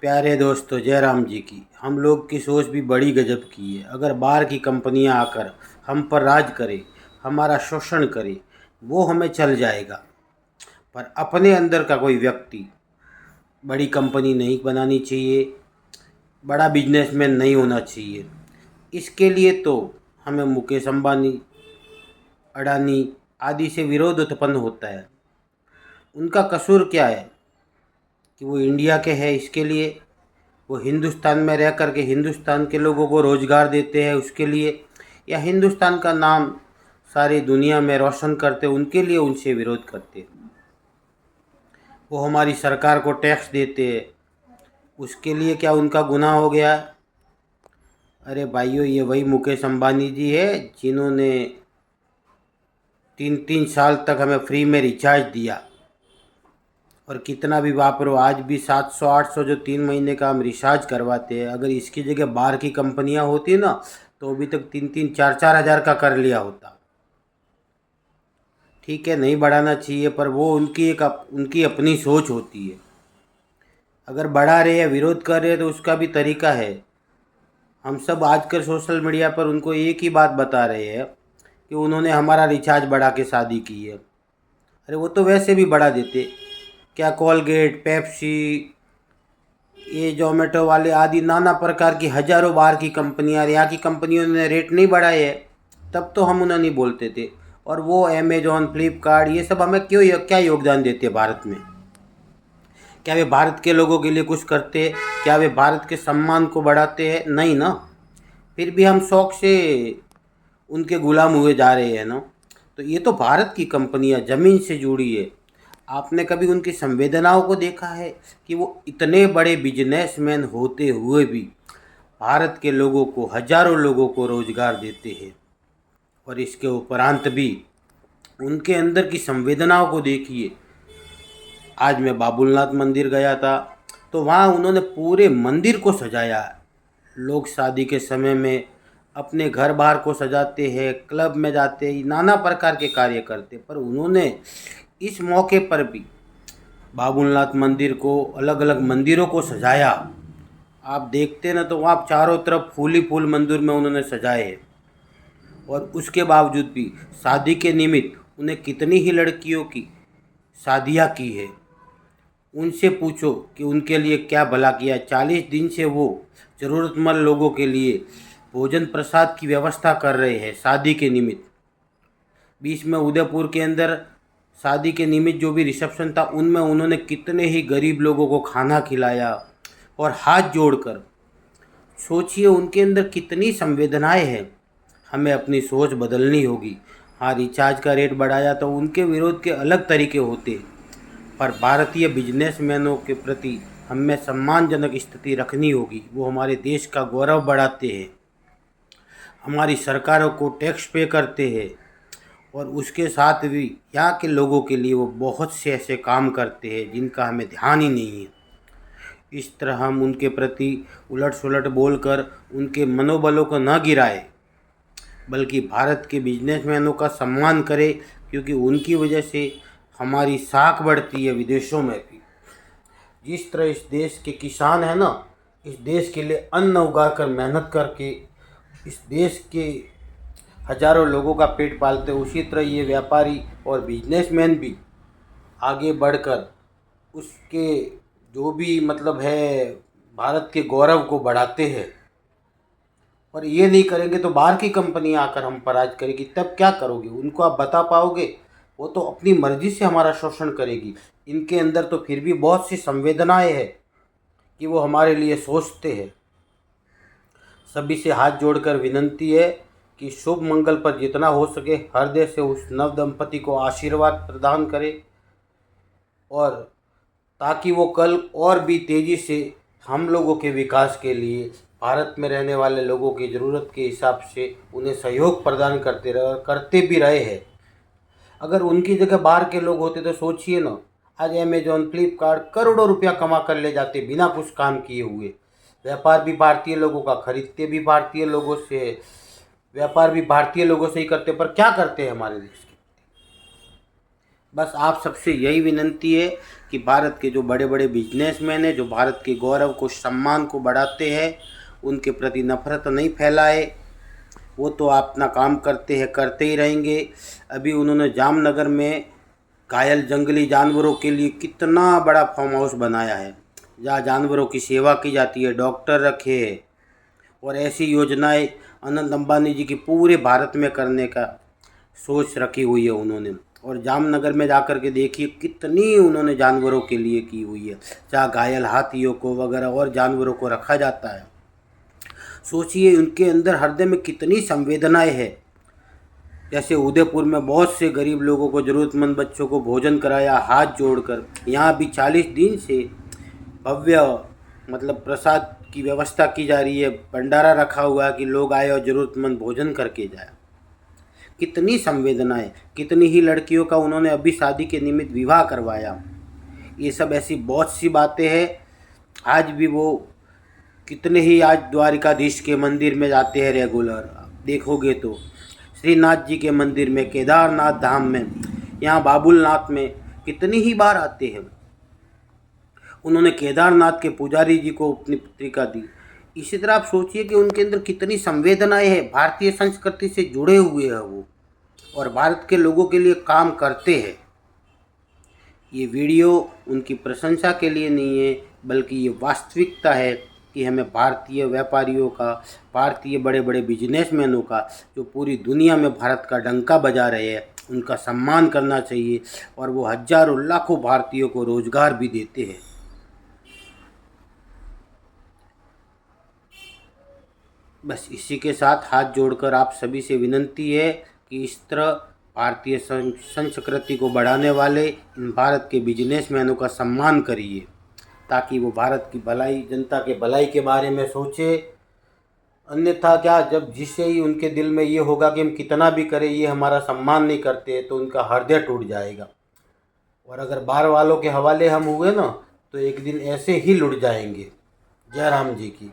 प्यारे दोस्तों, जयराम जी की हम लोग की सोच भी बड़ी गजब की है। अगर बाहर की कंपनियां आकर हम पर राज करें, हमारा शोषण करें, वो हमें चल जाएगा। पर अपने अंदर का कोई व्यक्ति बड़ी कंपनी नहीं बनानी चाहिए, बड़ा बिजनेसमैन नहीं होना चाहिए। इसके लिए तो हमें मुकेश अंबानी, अडानी आदि से विरोध उत्पन्न होता है। उनका कसूर क्या है कि वो इंडिया के हैं? इसके लिए वो हिंदुस्तान में रह कर के हिंदुस्तान के लोगों को रोज़गार देते हैं उसके लिए, या हिंदुस्तान का नाम सारी दुनिया में रोशन करते उनके लिए उनसे विरोध करते हैं। वो हमारी सरकार को टैक्स देते हैं, उसके लिए क्या उनका गुनाह हो गया? अरे भाइयों, ये वही मुकेश अंबानी जी है जिन्होंने 3-3 साल तक हमें फ्री में रिचार्ज दिया। और कितना भी वापरो, आज भी 700-800 जो 3 महीने का हम रिचार्ज करवाते हैं, अगर इसकी जगह बाहर की कंपनियां होती ना तो अभी तक 3-3, 4-4 हज़ार का कर लिया होता। ठीक है, नहीं बढ़ाना चाहिए, पर वो उनकी अपनी सोच होती है। अगर बढ़ा रहे या विरोध कर रहे हैं तो उसका भी तरीका है। हम सब आजकल सोशल मीडिया पर उनको एक ही बात बता रहे हैं कि उन्होंने हमारा रिचार्ज बढ़ा के शादी की है। अरे वो तो वैसे भी बढ़ा देते। क्या कोलगेट, पेप्सी, ये जोमेटो वाले आदि नाना प्रकार की हजारों बाहर की कंपनियां, यहाँ की कंपनियों ने रेट नहीं बढ़ाए है, तब तो हम उन्हें नहीं बोलते थे। और वो अमेजोन, फ्लिपकार्ट, ये सब हमें क्या योगदान देते भारत में? क्या वे भारत के लोगों के लिए कुछ करते हैं? क्या वे भारत के सम्मान को बढ़ाते हैं? नहीं ना। फिर भी हम शौक से उनके गुलाम हुए जा रहे हैं ना। तो ये तो भारत की कंपनियां ज़मीन से जुड़ी है। आपने कभी उनकी संवेदनाओं को देखा है कि वो इतने बड़े बिजनेसमैन होते हुए भी भारत के लोगों को, हजारों लोगों को रोजगार देते हैं? और इसके उपरांत भी उनके अंदर की संवेदनाओं को देखिए। आज मैं बाबुलनाथ मंदिर गया था, तो वहाँ उन्होंने पूरे मंदिर को सजाया। लोग शादी के समय में अपने घर बाहर को सजाते हैं, क्लब में जाते हैं, नाना प्रकार के कार्य करते, पर उन्होंने इस मौके पर भी बाबुलनाथ मंदिर को, अलग अलग मंदिरों को सजाया। आप देखते ना तो वहाँ चारों तरफ फूल ही फूल मंदिर में उन्होंने सजाए हैं। और उसके बावजूद भी शादी के निमित्त उन्हें कितनी ही लड़कियों की शादियाँ की है। उनसे पूछो कि उनके लिए क्या भला किया। 40 दिन से वो ज़रूरतमंद लोगों के लिए भोजन प्रसाद की व्यवस्था कर रहे हैं शादी के निमित्त। बीच में उदयपुर के अंदर शादी के निमित्त जो भी रिसेप्शन था, उनमें उन्होंने कितने ही गरीब लोगों को खाना खिलाया। और हाथ जोड़कर सोचिए उनके अंदर कितनी संवेदनाएं हैं। हमें अपनी सोच बदलनी होगी। हाँ, रिचार्ज का रेट बढ़ाया तो उनके विरोध के अलग तरीके होते हैं, पर भारतीय बिजनेसमैनों के प्रति हमें सम्मानजनक स्थिति रखनी होगी। वो हमारे देश का गौरव बढ़ाते हैं, हमारी सरकारों को टैक्स पे करते हैं, और उसके साथ भी यहाँ के लोगों के लिए वो बहुत से ऐसे काम करते हैं जिनका हमें ध्यान ही नहीं है। इस तरह हम उनके प्रति उलट सुलट बोलकर उनके मनोबलों को न गिराए, बल्कि भारत के बिजनेसमैनों का सम्मान करें, क्योंकि उनकी वजह से हमारी साख बढ़ती है विदेशों में भी। जिस तरह इस देश के किसान है ना, इस देश के लिए अन्न उगा कर मेहनत करके इस देश के हजारों लोगों का पेट पालते, उसी तरह ये व्यापारी और बिजनेसमैन भी आगे बढ़कर उसके जो भी मतलब है भारत के गौरव को बढ़ाते हैं। और ये नहीं करेंगे तो बाहर की कंपनियां आकर हम पर राज करेगी, तब क्या करोगे? उनको आप बता पाओगे? वो तो अपनी मर्जी से हमारा शोषण करेगी। इनके अंदर तो फिर भी बहुत सी संवेदनाएं हैं कि वो हमारे लिए सोचते हैं। सभी से हाथ जोड़कर विनती है कि शुभ मंगल पर जितना हो सके हृदय से उस नव दंपति को आशीर्वाद प्रदान करें, और ताकि वो कल और भी तेज़ी से हम लोगों के विकास के लिए भारत में रहने वाले लोगों की ज़रूरत के हिसाब से उन्हें सहयोग प्रदान करते रहे, और करते भी रहे हैं। अगर उनकी जगह बाहर के लोग होते तो सोचिए ना, आज अमेजोन, फ्लिपकार्ट करोड़ों रुपया कमा कर ले जाते बिना कुछ काम किए हुए। व्यापार भी भारतीय लोगों का, खरीदते भी भारतीय लोगों से, व्यापार भी भारतीय लोगों से ही करते, पर क्या करते हैं हमारे देश के? बस आप सबसे यही विनती है कि भारत के जो बड़े बड़े बिजनेसमैन हैं, जो भारत के गौरव को, सम्मान को बढ़ाते हैं, उनके प्रति नफरत नहीं फैलाए। वो तो अपना काम करते हैं, करते ही रहेंगे। अभी उन्होंने जामनगर में घायल जंगली जानवरों के लिए कितना बड़ा फार्म हाउस बनाया है, जहाँ जानवरों की सेवा की जाती है, डॉक्टर रखे हैं। और ऐसी योजनाएं अनंत अंबानी जी की पूरे भारत में करने का सोच रखी हुई है उन्होंने। और जामनगर में जाकर के देखिए कितनी उन्होंने जानवरों के लिए की हुई है, जहाँ घायल हाथियों को वगैरह और जानवरों को रखा जाता है। सोचिए उनके अंदर हृदय में कितनी संवेदनाएं है। जैसे उदयपुर में बहुत से गरीब लोगों को, ज़रूरतमंद बच्चों को भोजन कराया हाथ जोड़कर। यहाँ भी 40 दिन से भव्य मतलब प्रसाद की व्यवस्था की जा रही है, भंडारा रखा हुआ है कि लोग आए और ज़रूरतमंद भोजन करके जाए। कितनी संवेदनाएं, कितनी ही लड़कियों का उन्होंने अभी शादी के निमित्त विवाह करवाया। ये सब ऐसी बहुत सी बातें हैं। आज भी वो कितने ही आज द्वारिकाधीश के मंदिर में जाते हैं रेगुलर, देखोगे तो श्रीनाथ जी के मंदिर में, केदारनाथ धाम में, यहाँ बाबुलनाथ में कितनी ही बार आते हैं। उन्होंने केदारनाथ के पुजारी जी को अपनी पत्रिका दी। इसी तरह आप सोचिए कि उनके अंदर कितनी संवेदनाएं हैं, भारतीय संस्कृति से जुड़े हुए हैं वो, और भारत के लोगों के लिए काम करते हैं। ये वीडियो उनकी प्रशंसा के लिए नहीं है, बल्कि ये वास्तविकता है कि हमें भारतीय व्यापारियों का, भारतीय बड़े बड़े बिजनेसमैनों का, जो पूरी दुनिया में भारत का डंका बजा रहे हैं, उनका सम्मान करना चाहिए। और वो हजारों लाखों भारतीयों को रोजगार भी देते हैं। बस इसी के साथ हाथ जोड़कर आप सभी से विनती है कि इस तरह भारतीय संस्कृति को बढ़ाने वाले इन भारत के बिजनेसमैनों का सम्मान करिए, ताकि वो भारत की भलाई, जनता के भलाई के बारे में सोचे। अन्यथा क्या, जब जिससे ही उनके दिल में ये होगा कि हम कितना भी करें ये हमारा सम्मान नहीं करते, तो उनका हृदय टूट जाएगा। और अगर बाहर वालों के हवाले हम हुए ना, तो एक दिन ऐसे ही लुट जाएंगे। जय राम जी की।